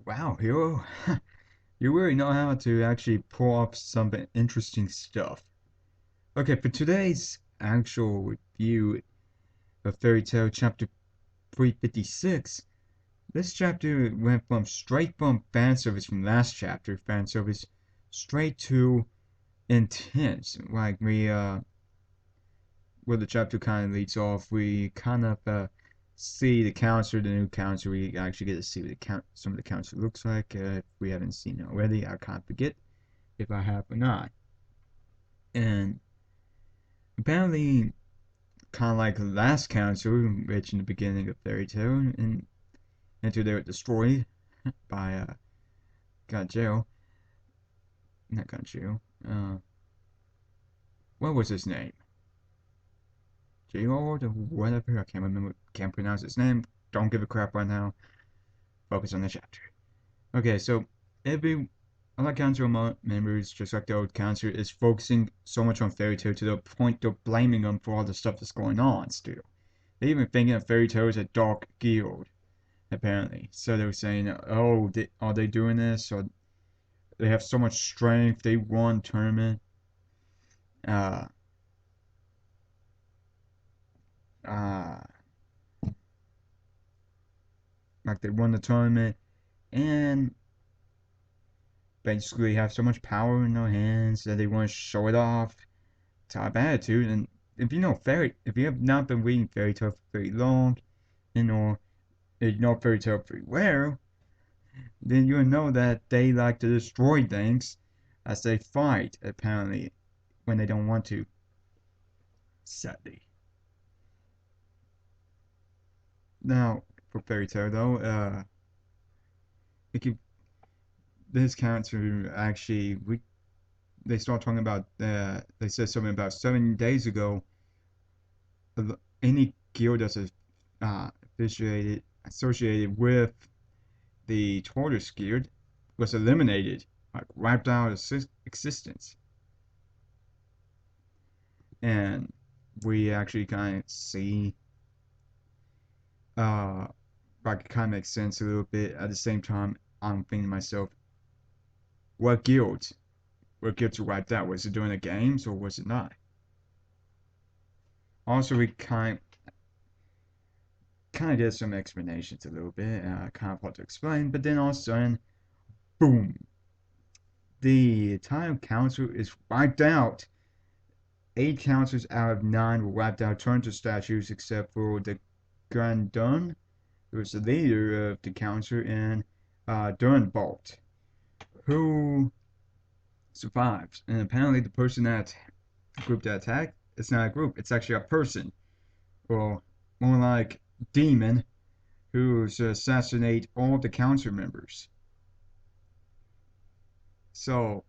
Wow, hero. You really know how to actually pull off some interesting stuff. Okay, for today's actual review of Fairy Tail Chapter 356, this chapter went from straight from fan service from last chapter, fan service, straight to intense. Like where the chapter kind of leads off, we kind of see the new counselor. We actually get to see what some of the counselor looks like. If we haven't seen it already, I can't forget if I have or not. And apparently, kind of like the last counselor, which in the beginning of Fairy Tail, and until they were destroyed by Ganjiro. Not Ganjiro. Uh, what was his name? J-Lord or whatever. I can't remember. Can't pronounce his name. Don't give a crap right now. Focus on the chapter. Okay, so every other council members, just like the old council, is focusing so much on Fairy Tail to the point they're blaming them for all the stuff that's going on still. They even thinking of Fairy Tail as a dark guild, apparently. So they were saying, oh, are they doing this? Or they have so much strength, they won tournament. Uh, uh, like they won the tournament and basically have so much power in their hands that they want to show it off type attitude. And if you have not been reading Fairy Tail for very long, or you know Fairy Tail very well, then you'll know that they like to destroy things as they fight, apparently, when they don't want to. Sadly. Now, for Fairy Tail though, it this character actually, they start talking about, they said something about 7 days ago, any guild that's associated with the Tortoise Guild was eliminated, like wiped out of existence. And we actually kind of see, uh, like it kind of makes sense a little bit. At the same time, I'm thinking to myself, what guilds? What guilds were wiped out? Was it during the games or was it not? Also, we kind of get some explanations a little bit, kind of hard to explain. But then all of a sudden, boom, the entire council is wiped out. 8 councils out of 9 were wiped out, turned to statues, except for the Grand Dun, who was the leader of the council, and Durnbolt, who survives. And apparently, the group that attacked, it's not a group, it's actually a person, or more like demon, who's to assassinate all the council members. So,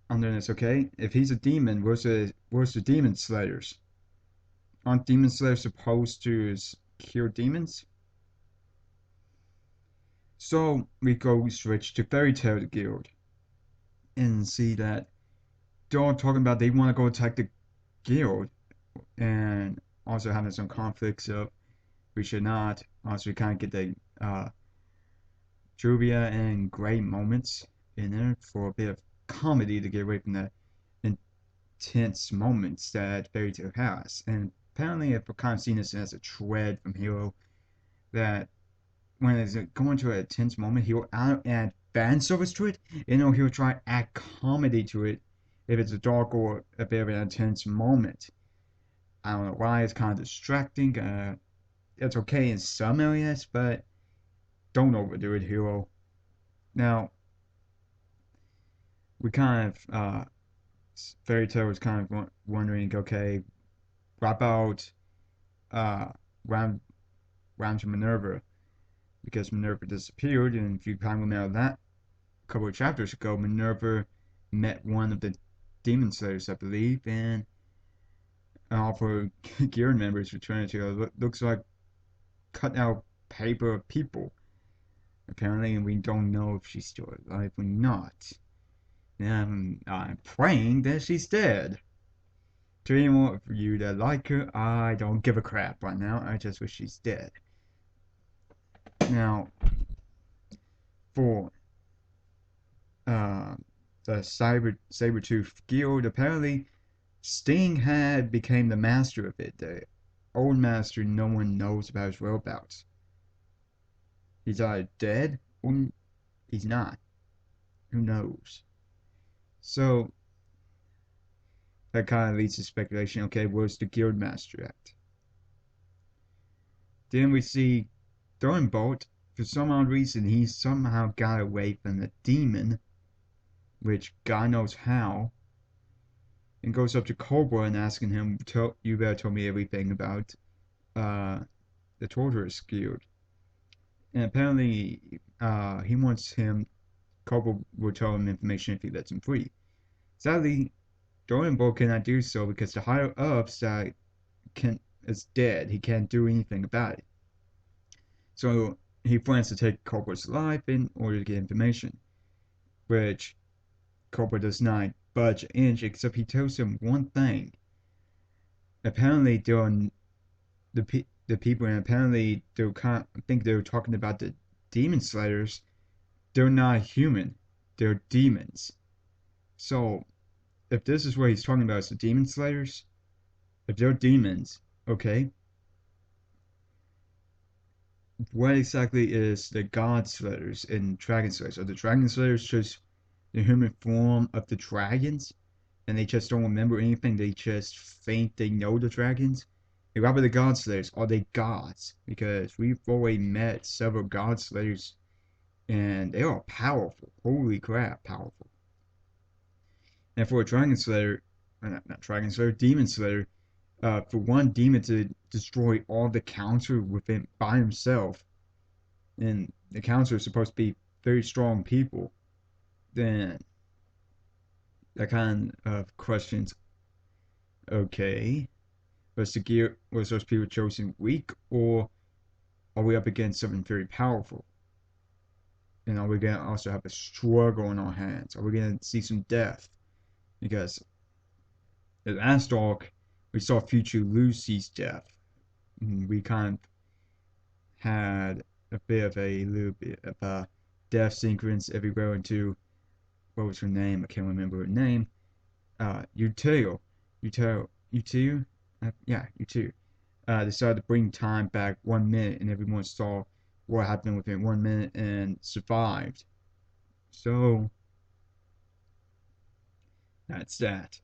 under this, okay, if he's a demon, where's the demon slayers? Aren't demon slayers supposed to kill demons? So we go switch to Fairy Tail Guild and see that they're all talking about they want to go attack the guild and also having some conflicts of we should not. Also, we kind of get the Juvia and Gray moments in there for a bit of comedy to get away from the intense moments that Fairy Tail has. And apparently, I've kind of seen this as a thread from Hero that when it's going to a tense moment, he'll add fan service to it. He'll try to add comedy to it if it's a dark or a bit of an intense moment. I don't know why it's kind of distracting. It's okay in some areas, but don't overdo it, Hero. Now, we kind of, Fairy Tail was kind of wondering, okay, what about uh, round, round to Minerva? Because Minerva disappeared, and if you kind of remember that a couple of chapters ago, Minerva met one of the demon slayers, I believe, and all for guild members returning to looks like cut out paper people, apparently, and we don't know if she's still alive or not. I'm praying that she's dead. To anyone of you that like her, I don't give a crap right now. I just wish she's dead. Now, for uh, the Sabertooth Guild. Apparently, Sting had became the master of it. The old master, no one knows about his whereabouts. He's either dead or he's not. Who knows? So that kind of leads to speculation. Okay, where's the guild master at? Then we see Thornbolt. For some odd reason, he somehow got away from the demon, which God knows how, and goes up to Cobra and asking him, "You better tell me everything about uh, the Torturous Guild." And apparently, he wants him. Cobra will tell him information if he lets him free. Sadly, Thornbolt cannot do so because the higher ups can is dead. He can't do anything about it. So he plans to take Cobra's life in order to get information, which Cobra does not budge an inch, except he tells him one thing. Apparently, the people, and apparently I think they were talking about the demon slayers. They're not human; they're demons. So if this is what he's talking about, is the demon slayers. If they're demons, okay, what exactly is the god slayers and dragon slayers? Are the dragon slayers just the human form of the dragons, and they just don't remember anything? They just think they know the dragons. Hey, what about the god slayers? Are they gods? Because we've already met several god slayers, and they are powerful. Holy crap, powerful. And for a dragon slayer, not dragon slayer, demon slayer, for one demon to destroy all the counter within by himself, and the counter is supposed to be very strong people, then that kind of questions, okay, was those people chosen weak, or are we up against something very powerful? And are we gonna also have a struggle on our hands? Are we gonna see some death? Because in last arc, we saw future Lucy's death. We kind of had a bit of a little bit of a death sequence everywhere into what was her name? I can't remember her name. Uteo. Uteo? Yeah, Uteo. Decided to bring time back 1 minute, and everyone saw what happened within 1 minute and survived. So, that's that.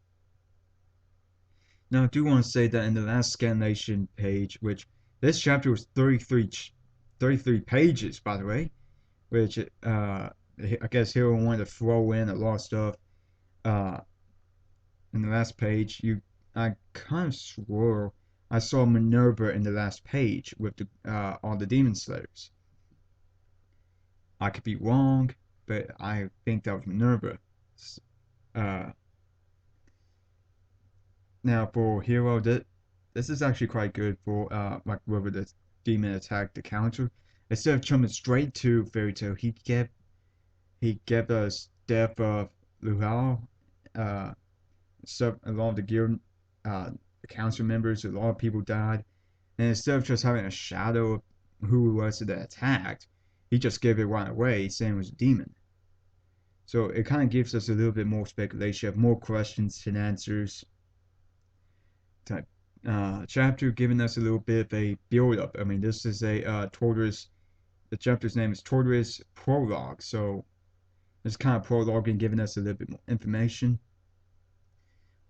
Now, I do want to say that in the last Scandination page, which this chapter was 33 pages, by the way, which I guess Hero wanted to throw in a lot of stuff. Uh, in the last page, I kind of swore I saw Minerva in the last page with all the demon slayers. I could be wrong, but I think that was Minerva. Uh, Now for Hero, this is actually quite good for like whether the demon attacked the counter. Instead of jumping straight to Fairy Tail, he gave us death of Luhao, uh, a lot of the guild, the council members, a lot of people died, and instead of just having a shadow of who it was that attacked, he just gave it right away, saying it was a demon. So it kind of gives us a little bit more speculation, more questions than answers type chapter, giving us a little bit of a build up. I mean, this is a Tortoise. The chapter's name is Tortoise Prologue, so it's kind of prologue and giving us a little bit more information.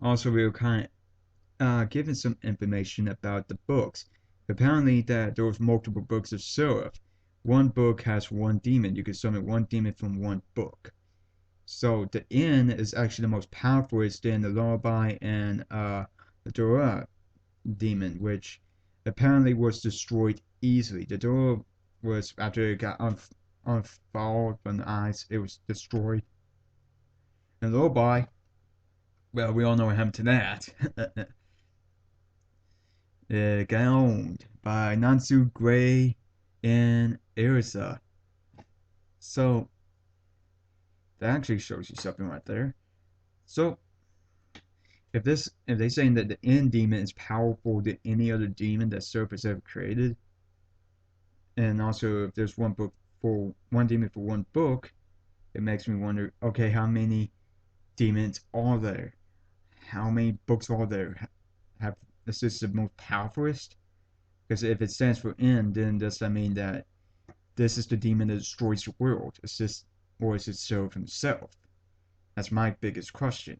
Also, we were kind of giving some information about the books. Apparently, that there was multiple books of Seraph. One book has one demon. You can summon one demon from one book. So the Inn is actually the most powerful. It's in the Lullaby and the Dora demon, which apparently was destroyed easily. The door was, after it got unfouled from the ice, it was destroyed. And Lullaby, well, we all know what happened to that. It got owned by Nansu Gray and Erisa. So that actually shows you something right there. So if they're saying that the end demon is powerful than any other demon that Seraph has ever created, and also if there's one book for one demon for one book, it makes me wonder, okay, how many demons are there? How many books are there? Have is this the most powerfulest? Because if it stands for N, then does that mean that this is the demon that destroys the world? Is this, or is it Sylph himself? That's my biggest question.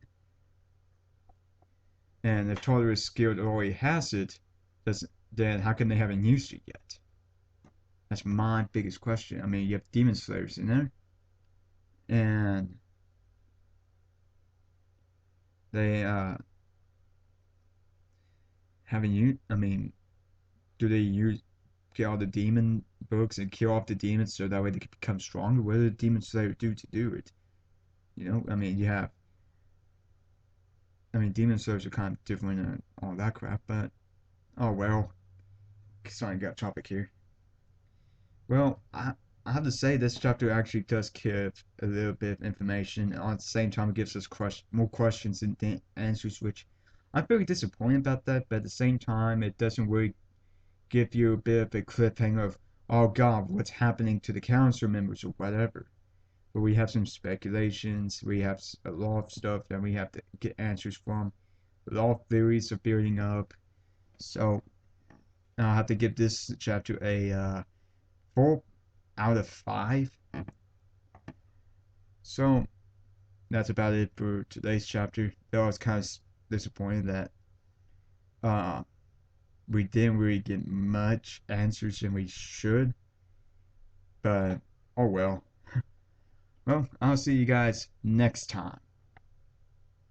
And if Tartarus Guild already has it, does then how can they haven't used it yet? That's my biggest question. I mean, you have demon slayers in there, and they haven't used. I mean, do they use get all the demon books and kill off the demons so that way they can become stronger? What do the demon slayer do to do it? You know, I mean, you have. I mean, demon slayers are kind of different and all that crap, but oh well. Sorry, got topic here. Well, I have to say this chapter actually does give a little bit of information. And at the same time, it gives us more questions than answers, which I'm very disappointed about that. But at the same time, it doesn't really give you a bit of a cliffhanger of, oh God, what's happening to the council members or whatever. But we have some speculations. We have a lot of stuff that we have to get answers from. A lot of theories are building up. So I'll have to give this chapter a 4 out of 5. So that's about it for today's chapter. Though I was kind of disappointed that uh, we didn't really get much answers than we should. But oh well. Well, I'll see you guys next time.